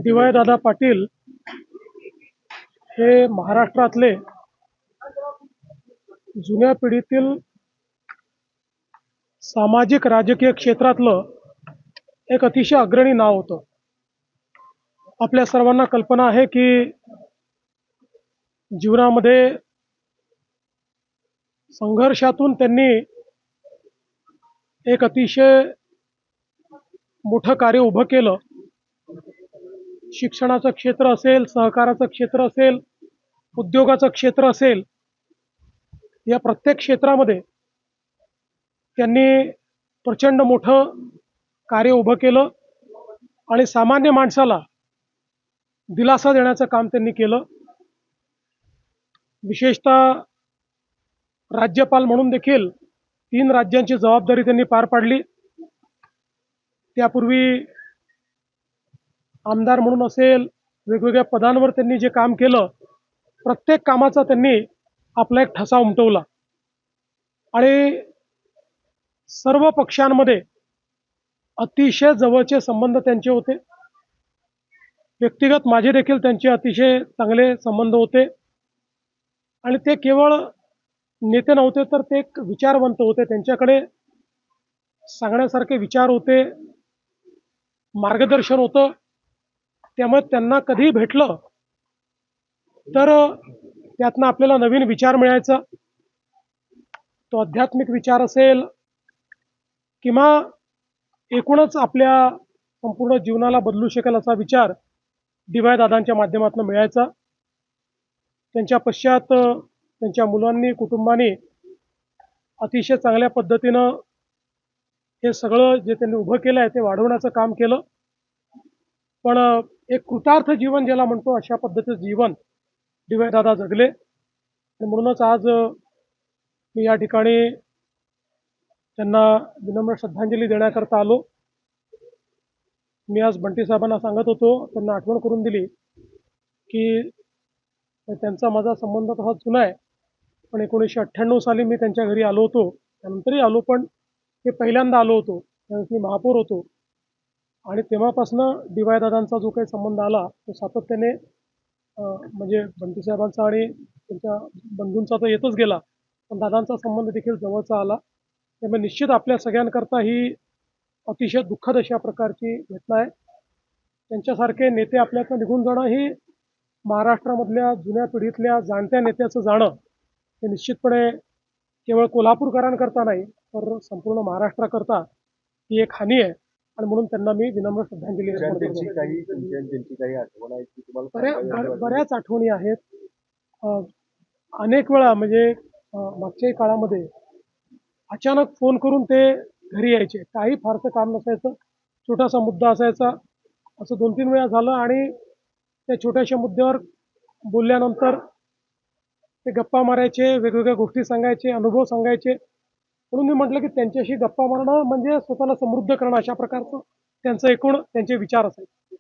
DY. Dada Patil हे महाराष्ट्रातले जुन्या पिढीतील सामाजिक राजकीय क्षेत्रातलं एक अतिशय अग्रणी नाव होतं. आपल्या सर्वांना कल्पना आहे की जीवनामध्ये संघर्षातून त्यांनी एक अतिशय मोठं कार्य उभं केलं. शिक्षणाचं क्षेत्र असेल, सहकाराचं क्षेत्र असेल, उद्योगाचं क्षेत्र असेल, या प्रत्येक क्षेत्रामध्ये त्यांनी प्रचंड मोठं कार्य उभं केलं आणि सामान्य माणसाला दिलासा देण्याचं काम त्यांनी केलं. विशेषतः राज्यपाल म्हणून देखील 3 राज्यांची जबाबदारी त्यांनी पार पाडली. त्यापूर्वी आमदार म्हणून असेल, वेगवेगळ्या पदांवर त्यांनी जे काम केलं, प्रत्येक कामाचा त्यांनी आपला एक ठसा उमटवला आणि सर्व पक्षांमध्ये अतिशय जवळचे संबंध त्यांचे होते. व्यक्तिगत माझे देखील त्यांचे अतिशय चांगले संबंध होते आणि ते केवळ नेते नव्हते, तर ते एक विचारवंत होते. त्यांच्याकडे सांगण्यासारखे विचार होते, मार्गदर्शन होतं. त्यामुळे त्यांना कधीही भेटलं तर त्यातनं आपल्याला नवीन विचार मिळायचा. तो आध्यात्मिक विचार असेल किंवा एकूणच आपल्या संपूर्ण जीवनाला बदलू शकेल असा विचार डी.वाय. दादांच्या माध्यमातून मिळायचा. त्यांच्या पश्चात त्यांच्या मुलांनी, कुटुंबाने अतिशय चांगल्या पद्धतीनं हे सगळं जे त्यांनी उभं केलं आहे ते वाढवण्याचं काम केलं. पण एक कृतार्थ जीवन ज्याला म्हणतो, अशा पद्धतीचं जीवन डी.वाय. दादा जगले आणि म्हणूनच आज मी या ठिकाणी त्यांना विनम्र श्रद्धांजली देण्याकरता आलो. मी आज बंटी साहेबांना सांगत होतो, त्यांना आठवण करून दिली की त्यांचा माझा संबंध तसा जुना आहे, पण 1998 साली मी त्यांच्या घरी आलो होतो. त्यानंतरही आलो, पण ते पहिल्यांदा आलो होतो त्यावेळेस मी महापौर होतो आणि तेव्हापासनं डी.वाय. दादांचा जो काही संबंध आला तो सातत्याने म्हणजे बंटी साहेबांचा आणि त्यांच्या बंधूंचा तर येतच गेला, पण दादांचा संबंध देखील जवळचा आला. त्यामुळे निश्चित आपल्या सगळ्यांकरता ही अतिशय दुःखद अशा प्रकारची घटना आहे. त्यांच्यासारखे नेते आपल्यातनं निघून जाणं ही महाराष्ट्रामधल्या जुन्या पिढीतल्या जाणत्या नेत्याचं जाणं हे निश्चितपणे केवळ कोल्हापूरकरांकरता नाही, तर संपूर्ण महाराष्ट्राकरता ही एक हानी आहे आणि म्हणून त्यांना मी विनम्र श्रद्धांजली अर्पण करतो. बऱ्याच आठवणी आहेत. अनेक वेळा म्हणजे मागच्याही काळामध्ये अचानक फोन करून ते घरी यायचे. काही फारसं काम नसायचं, छोटासा मुद्दा असायचा, असं 2-3 वेळा झालं आणि त्या छोट्याशा मुद्द्यावर बोलल्यानंतर ते गप्पा मारायचे, वेगवेगळ्या गोष्टी सांगायचे, अनुभव सांगायचे. म्हणून मी म्हटलं की त्यांच्याशी गप्पा मारणं म्हणजे स्वतःला समृद्ध करणं, अशा प्रकारचं त्यांचं एकूण त्यांचे विचार असायचे.